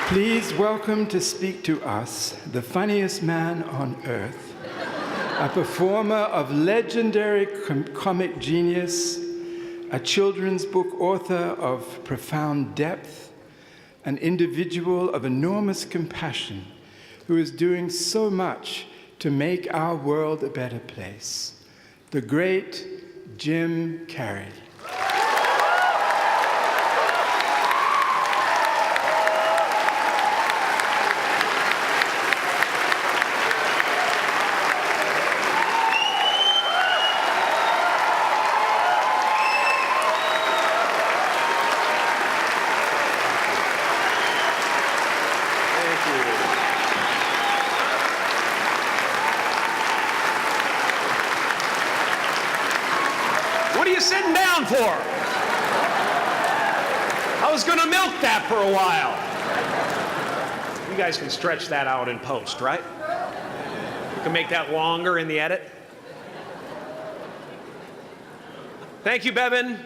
Please welcome to speak to us the funniest man on earth, a performer of legendary comic genius, a children's book author of profound depth, an individual of enormous compassion who is doing so much to make our world a better place, the great Jim Carrey. What are you sitting down for? I was going to milk that for a while. You guys can stretch that out in post, right? You can make that longer in the edit. Thank you, Bevin.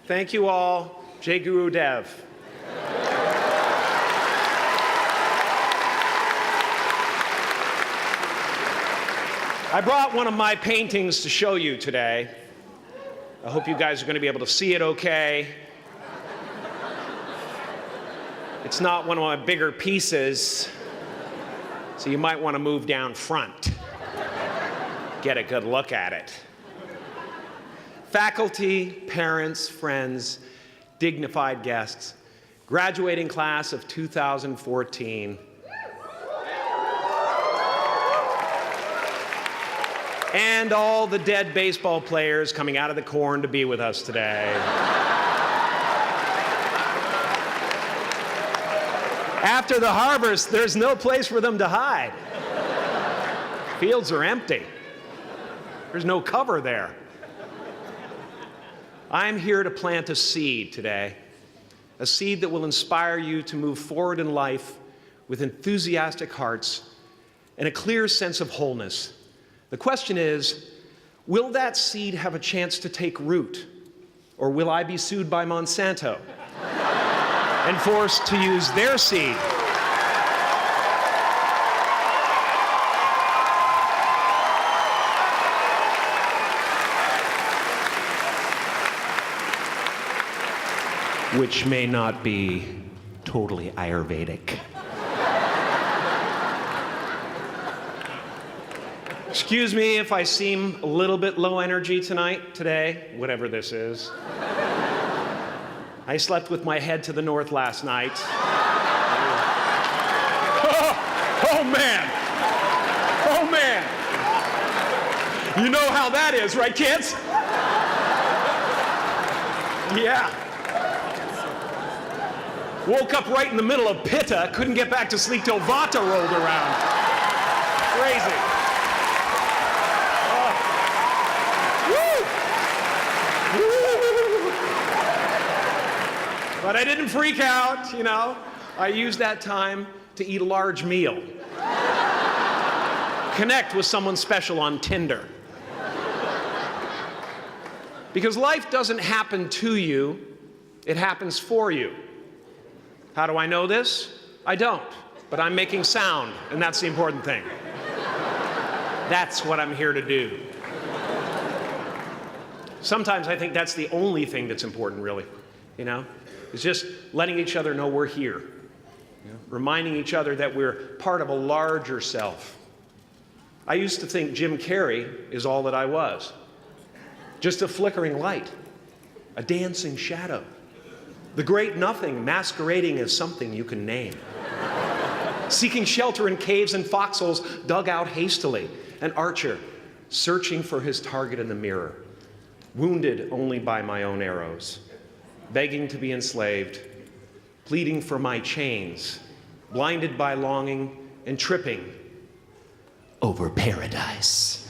Thank you all. Jai Guru Dev. I brought one of my paintings to show you today. I hope you guys are going to be able to see it okay. It's not one of my bigger pieces, so you might want to move down front. Get a good look at it. Faculty, parents, friends, dignified guests, graduating class of 2014. And all the dead baseball players coming out of the corn to be with us today. After the harvest, there's no place for them to hide. Fields are empty. There's no cover there. I'm here to plant a seed today, a seed that will inspire you to move forward in life with enthusiastic hearts and a clear sense of wholeness. The question is, will that seed have a chance to take root, or will I be sued by Monsanto and forced to use their seed? Which may not be totally Ayurvedic. Excuse me if I seem a little bit low energy today, whatever this is. I slept with my head to the north last night. Oh man! Oh man! You know how that is, right, kids? Yeah. Woke up right in the middle of Pitta, couldn't get back to sleep till Vata rolled around. Crazy. But I didn't freak out, you know. I used that time to eat a large meal. Connect with someone special on Tinder. Because life doesn't happen to you, it happens for you. How do I know this? I don't, but I'm making sound, and that's the important thing. That's what I'm here to do. Sometimes I think that's the only thing that's important, really, you know? It's just letting each other know we're here. You know? Reminding each other that we're part of a larger self. I used to think Jim Carrey is all that I was. Just a flickering light, a dancing shadow, the great nothing masquerading as something you can name. Seeking shelter in caves and foxholes dug out hastily, an archer searching for his target in the mirror, wounded only by my own arrows, begging to be enslaved, pleading for my chains, blinded by longing and tripping over paradise.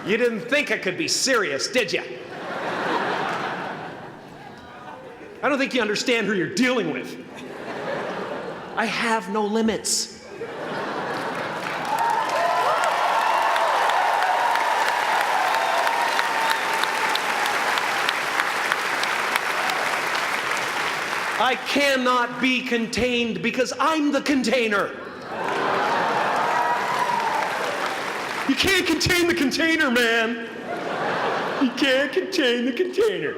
You didn't think I could be serious, did you? I don't think you understand who you're dealing with. I have no limits. I cannot be contained because I'm the container. You can't contain the container, man. You can't contain the container.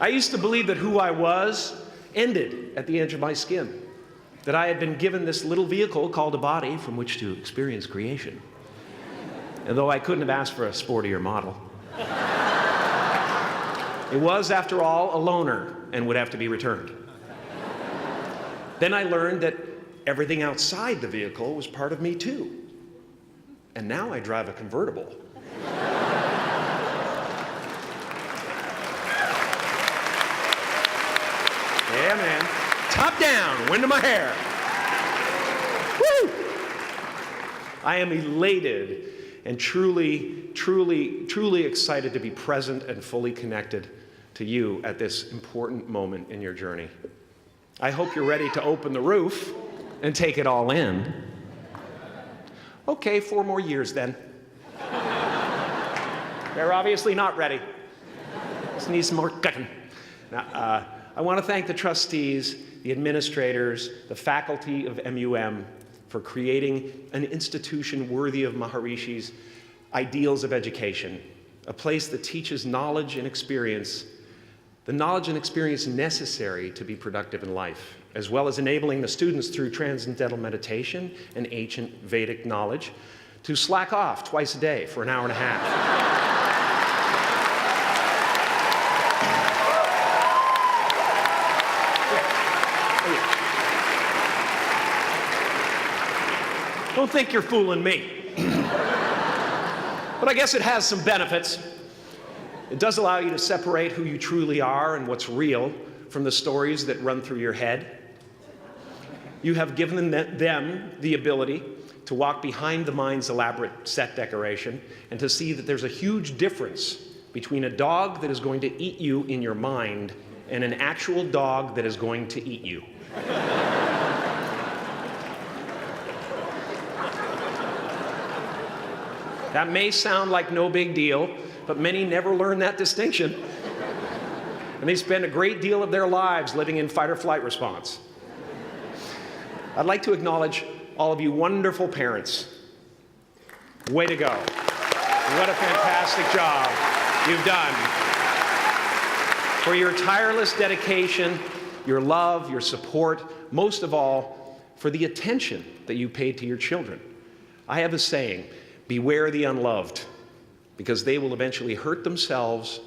I used to believe that who I was ended at the edge of my skin, that I had been given this little vehicle called a body from which to experience creation. And though I couldn't have asked for a sportier model, it was, after all, a loaner and would have to be returned. Then I learned that everything outside the vehicle was part of me too. And now I drive a convertible. Yeah, man. Top down, wind in my hair. Woo! I am elated and truly, truly, truly excited to be present and fully connected to you at this important moment in your journey. I hope you're ready to open the roof and take it all in. Okay, 4 more years then. They're obviously not ready. Just need some more cooking. Now, I want to thank the trustees, the administrators, the faculty of MUM for creating an institution worthy of Maharishi's ideals of education, a place that teaches knowledge and experience, the knowledge and experience necessary to be productive in life, as well as enabling the students through transcendental meditation and ancient Vedic knowledge to slack off twice a day for an hour and a half. Don't think you're fooling me. But I guess it has some benefits. It does allow you to separate who you truly are and what's real from the stories that run through your head. You have given them the ability to walk behind the mind's elaborate set decoration and to see that there's a huge difference between a dog that is going to eat you in your mind and an actual dog that is going to eat you. That may sound like no big deal, but many never learn that distinction. And they spend a great deal of their lives living in fight or flight response. I'd like to acknowledge all of you wonderful parents. Way to go. What a fantastic job you've done. For your tireless dedication, your love, your support, most of all, for the attention that you paid to your children. I have a saying, beware the unloved, because they will eventually hurt themselves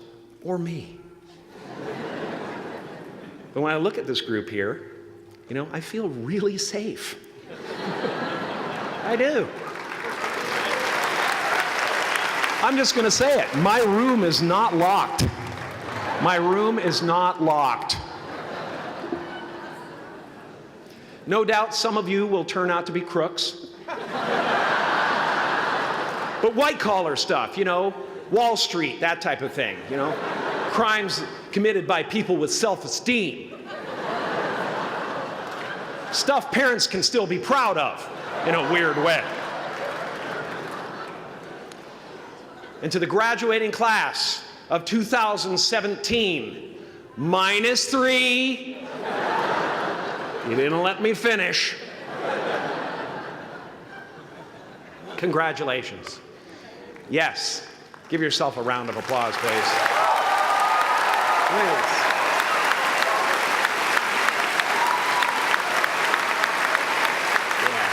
or me. But when I look at this group here, you know, I feel really safe. I do. I'm just going to say it. My room is not locked. My room is not locked. No doubt some of you will turn out to be crooks. But white-collar stuff, you know, Wall Street, that type of thing, you know, crimes committed by people with self-esteem. Stuff parents can still be proud of in a weird way. And to the graduating class of 2017, -3, you didn't let me finish. Congratulations. Yes, give yourself a round of applause, please. Please. Yeah.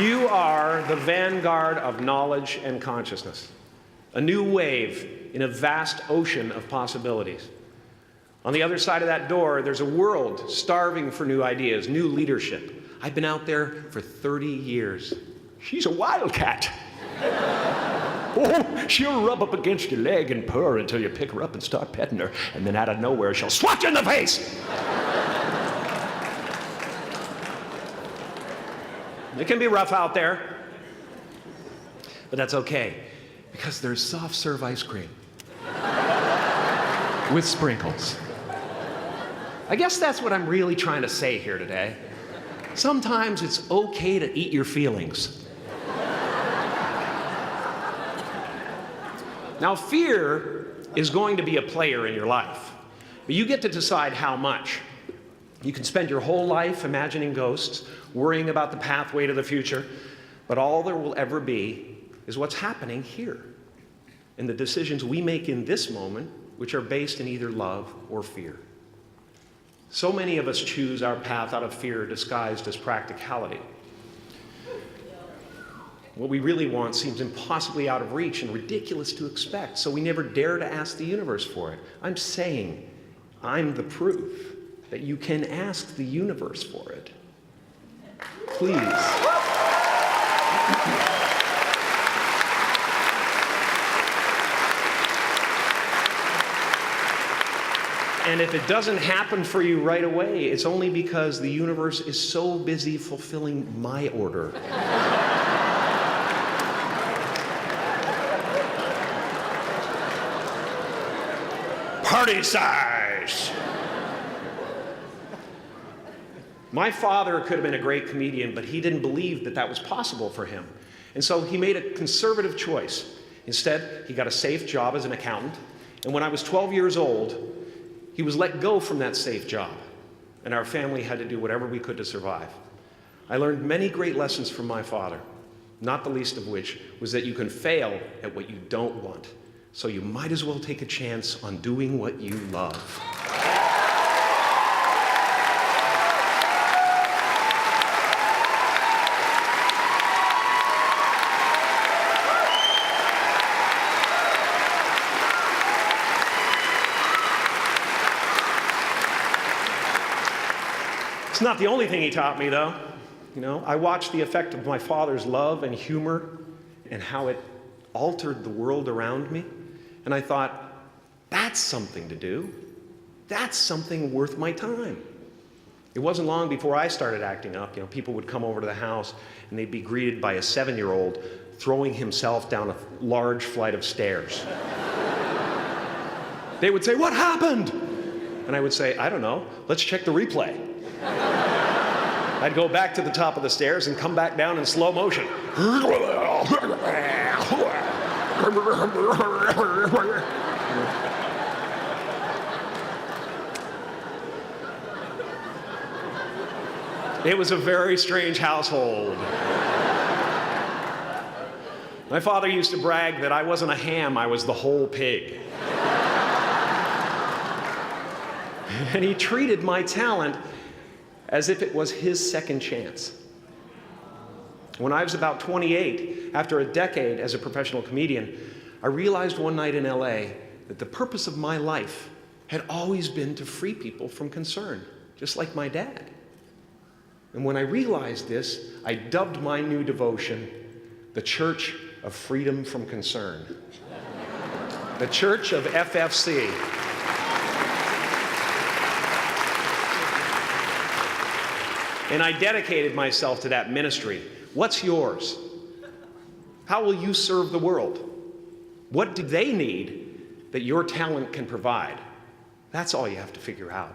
You are the vanguard of knowledge and consciousness, a new wave in a vast ocean of possibilities. On the other side of that door, there's a world starving for new ideas, new leadership. I've been out there for 30 years. She's a wildcat. Oh, she'll rub up against your leg and purr until you pick her up and start petting her, and then out of nowhere, she'll swat you in the face. It can be rough out there, but that's okay, because there's soft serve ice cream with sprinkles. I guess that's what I'm really trying to say here today. Sometimes it's okay to eat your feelings. Now, fear is going to be a player in your life, but you get to decide how much. You can spend your whole life imagining ghosts, worrying about the pathway to the future, but all there will ever be is what's happening here, and the decisions we make in this moment, which are based in either love or fear. So many of us choose our path out of fear disguised as practicality. What we really want seems impossibly out of reach and ridiculous to expect, so we never dare to ask the universe for it. I'm saying I'm the proof that you can ask the universe for it. Please. And if it doesn't happen for you right away, it's only because the universe is so busy fulfilling my order. Party size! My father could have been a great comedian, but he didn't believe that that was possible for him. And so he made a conservative choice. Instead, he got a safe job as an accountant. And when I was 12 years old, he was let go from that safe job. And our family had to do whatever we could to survive. I learned many great lessons from my father, not the least of which was that you can fail at what you don't want. So you might as well take a chance on doing what you love. It's not the only thing he taught me, though. You know, I watched the effect of my father's love and humor and how it altered the world around me. And I thought, that's something to do. That's something worth my time. It wasn't long before I started acting up. You know, people would come over to the house and they'd be greeted by a 7-year-old throwing himself down a large flight of stairs. They would say, "What happened?" And I would say, "I don't know. Let's check the replay." I'd go back to the top of the stairs and come back down in slow motion. It was a very strange household. My father used to brag that I wasn't a ham, I was the whole pig. And he treated my talent as if it was his second chance. When I was about 28, after a decade as a professional comedian, I realized one night in LA that the purpose of my life had always been to free people from concern, just like my dad. And when I realized this, I dubbed my new devotion the Church of Freedom from Concern. The Church of FFC. And I dedicated myself to that ministry. What's yours? How will you serve the world? What do they need that your talent can provide? That's all you have to figure out.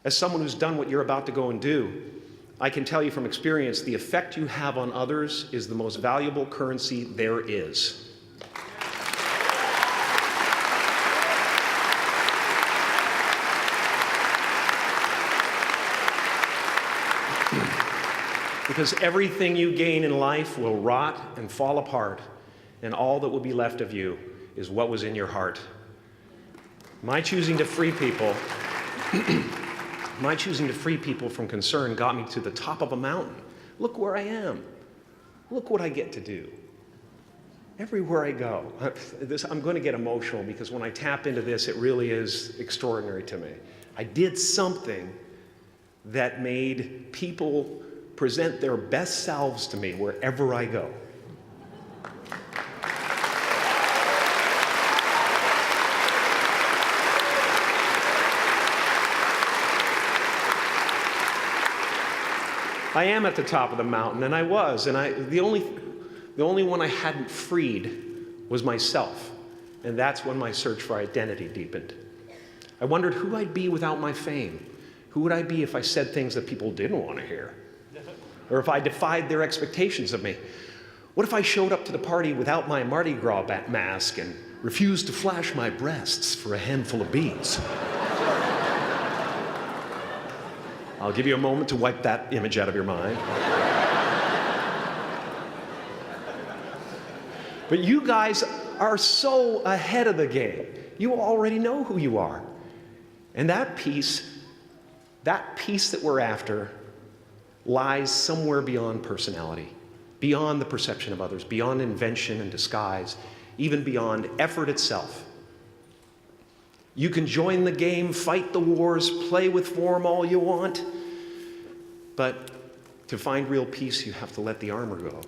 As someone who's done what you're about to go and do, I can tell you from experience, the effect you have on others is the most valuable currency there is. Because everything you gain in life will rot and fall apart, and all that will be left of you is what was in your heart. My choosing to free people, from concern got me to the top of a mountain. Look where I am. Look what I get to do. Everywhere I go. I'm going to get emotional because when I tap into this, it really is extraordinary to me. I did something that made people present their best selves to me wherever I go. I am at the top of the mountain, and I was, and the only one I hadn't freed was myself, and that's when my search for identity deepened. I wondered who I'd be without my fame. Who would I be if I said things that people didn't want to hear? Or if I defied their expectations of me? What if I showed up to the party without my Mardi Gras mask and refused to flash my breasts for a handful of beads? I'll give you a moment to wipe that image out of your mind. But you guys are so ahead of the game. You already know who you are. And that peace that we're after lies somewhere beyond personality, beyond the perception of others, beyond invention and disguise, even beyond effort itself. You can join the game, fight the wars, play with form all you want, but to find real peace, you have to let the armor go.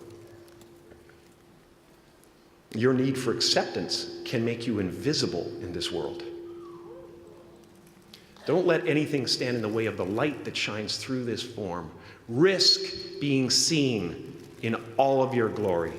Your need for acceptance can make you invisible in this world. Don't let anything stand in the way of the light that shines through this form. Risk being seen in all of your glory.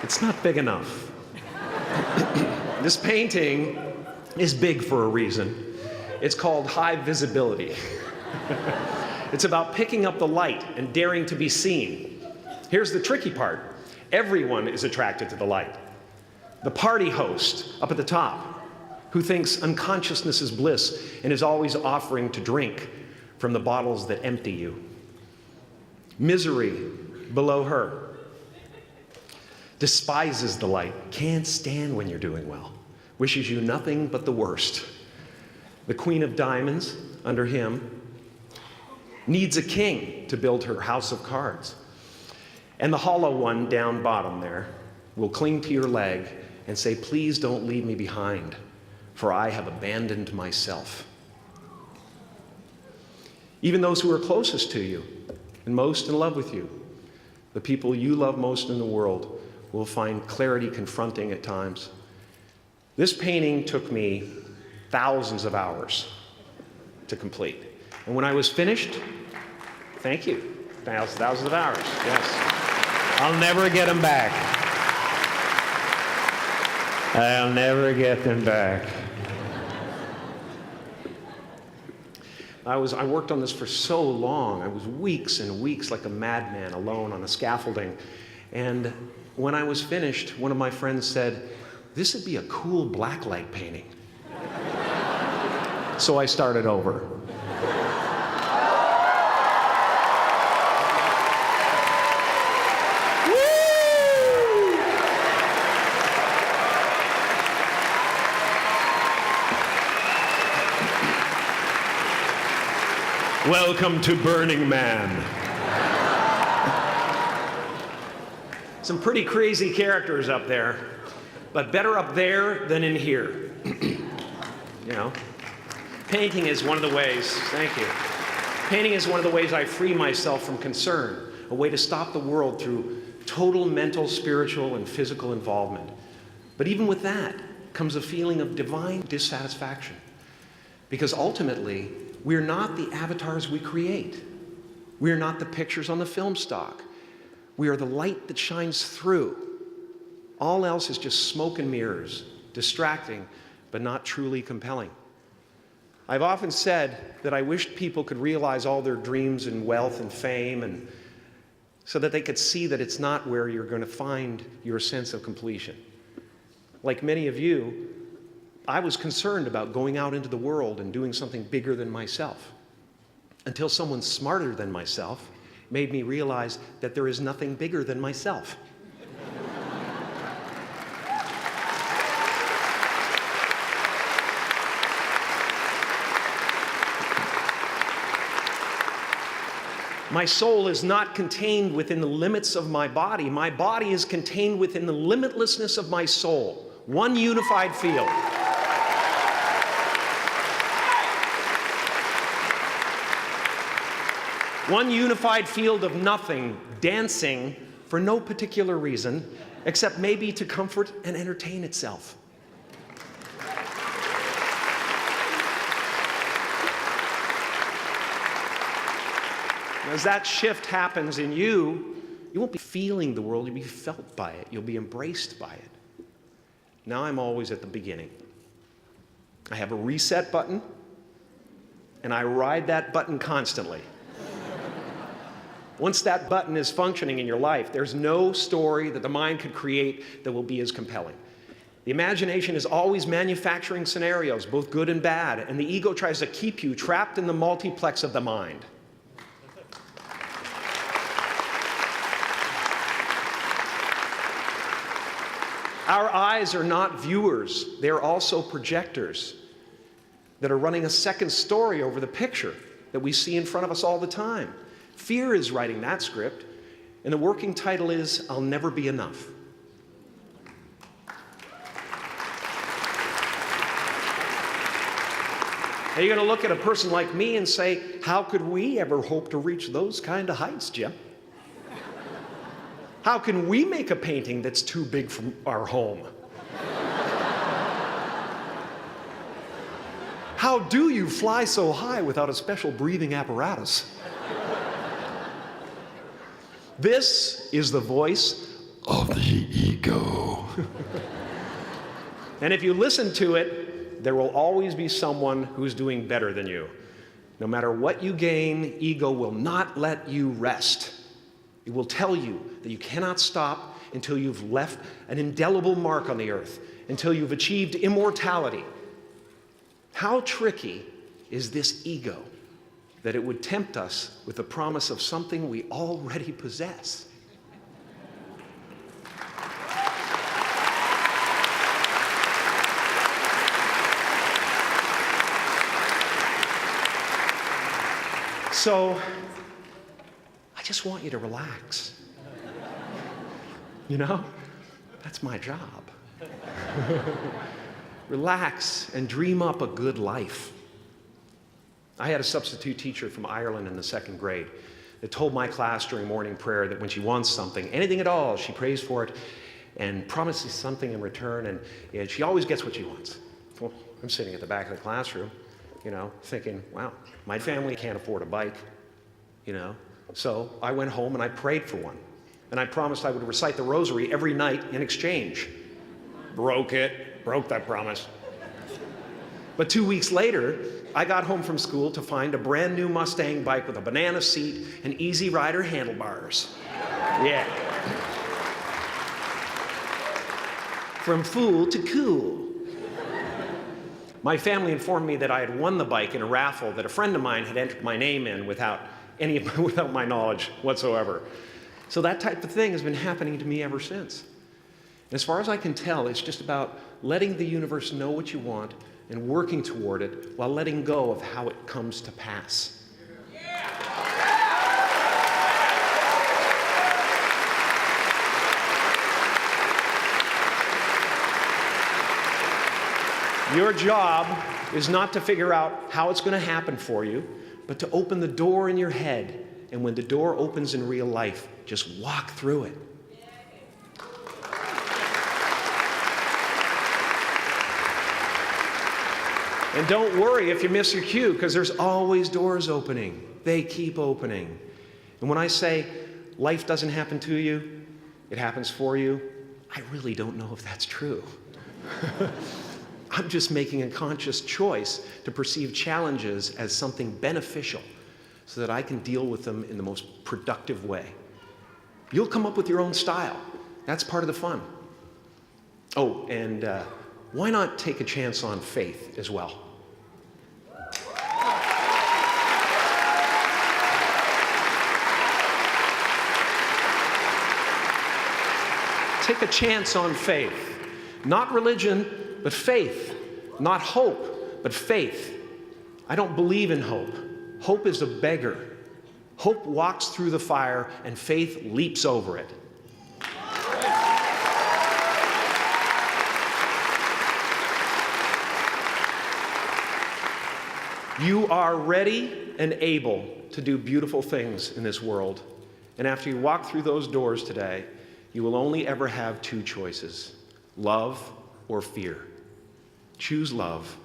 It's not big enough. This painting is big for a reason. It's called high visibility. It's about picking up the light and daring to be seen. Here's the tricky part. Everyone is attracted to the light. The party host up at the top, who thinks unconsciousness is bliss and is always offering to drink from the bottles that empty you. Misery below her. Despises the light, can't stand when you're doing well, wishes you nothing but the worst. The Queen of Diamonds, under him, needs a king to build her house of cards. And the hollow one down bottom there will cling to your leg and say, please don't leave me behind, for I have abandoned myself. Even those who are closest to you and most in love with you, the people you love most in the world, will find clarity confronting at times. This painting took me thousands of hours to complete. And when I was finished, thank you, thousands of hours, yes. I'll never get them back. I'll never get them back. I worked on this for so long. I was weeks and weeks like a madman alone on the scaffolding. And when I was finished, one of my friends said, this would be a cool blacklight painting. So I started over. Welcome to Burning Man. Some pretty crazy characters up there, but better up there than in here. You know, painting is one of the ways, thank you. Painting is one of the ways I free myself from concern, a way to stop the world through total mental, spiritual, and physical involvement. But even with that comes a feeling of divine dissatisfaction, because ultimately, we're not the avatars we create. We're not the pictures on the film stock. We are the light that shines through. All else is just smoke and mirrors, distracting, but not truly compelling. I've often said that I wished people could realize all their dreams and wealth and fame, and so that they could see that it's not where you're going to find your sense of completion. Like many of you, I was concerned about going out into the world and doing something bigger than myself, until someone smarter than myself made me realize that there is nothing bigger than myself. My soul is not contained within the limits of my body. My body is contained within the limitlessness of my soul, one unified field. One unified field of nothing, dancing for no particular reason, except maybe to comfort and entertain itself. As that shift happens in you, you won't be feeling the world, you'll be felt by it. You'll be embraced by it. Now I'm always at the beginning. I have a reset button, and I ride that button constantly. Once that button is functioning in your life, there's no story that the mind could create that will be as compelling. The imagination is always manufacturing scenarios, both good and bad, and the ego tries to keep you trapped in the multiplex of the mind. Our eyes are not viewers, they're also projectors that are running a second story over the picture that we see in front of us all the time. Fear is writing that script, and the working title is, I'll Never Be Enough. Now you're going to look at a person like me and say, how could we ever hope to reach those kind of heights, Jim? How can we make a painting that's too big for our home? How do you fly so high without a special breathing apparatus? This is the voice of the ego. And if you listen to it, there will always be someone who's doing better than you. No matter what you gain, ego will not let you rest. It will tell you that you cannot stop until you've left an indelible mark on the earth, until you've achieved immortality. How tricky is this ego that it would tempt us with the promise of something we already possess? So, I just want you to relax. You know, that's my job. Relax and dream up a good life. I had a substitute teacher from Ireland in the 2nd grade that told my class during morning prayer that when she wants something, anything at all, she prays for it and promises something in return, and she always gets what she wants. Well, I'm sitting at the back of the classroom, you know, thinking, wow, my family can't afford a bike, you know. So I went home and I prayed for one. And I promised I would recite the rosary every night in exchange. Broke that promise. But 2 weeks later, I got home from school to find a brand new Mustang bike with a banana seat and Easy Rider handlebars. Yeah. From fool to cool. My family informed me that I had won the bike in a raffle that a friend of mine had entered my name in without my knowledge whatsoever. So that type of thing has been happening to me ever since. And as far as I can tell, it's just about letting the universe know what you want and working toward it while letting go of how it comes to pass. Your job is not to figure out how it's going to happen for you, but to open the door in your head. And when the door opens in real life, just walk through it. And don't worry if you miss your cue, because there's always doors opening. They keep opening. And when I say life doesn't happen to you, it happens for you, I really don't know if that's true. I'm just making a conscious choice to perceive challenges as something beneficial so that I can deal with them in the most productive way. You'll come up with your own style. That's part of the fun. Oh, and why not take a chance on faith as well? Take a chance on faith. Not religion, but faith. Not hope, but faith. I don't believe in hope. Hope is a beggar. Hope walks through the fire, and faith leaps over it. You are ready and able to do beautiful things in this world. And after you walk through those doors today, You will only ever have two choices, love or fear. Choose love,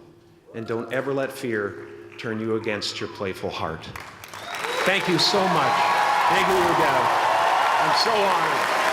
and don't ever let fear turn you against your playful heart. Thank you so much. Thank you, Dad. I'm so honored.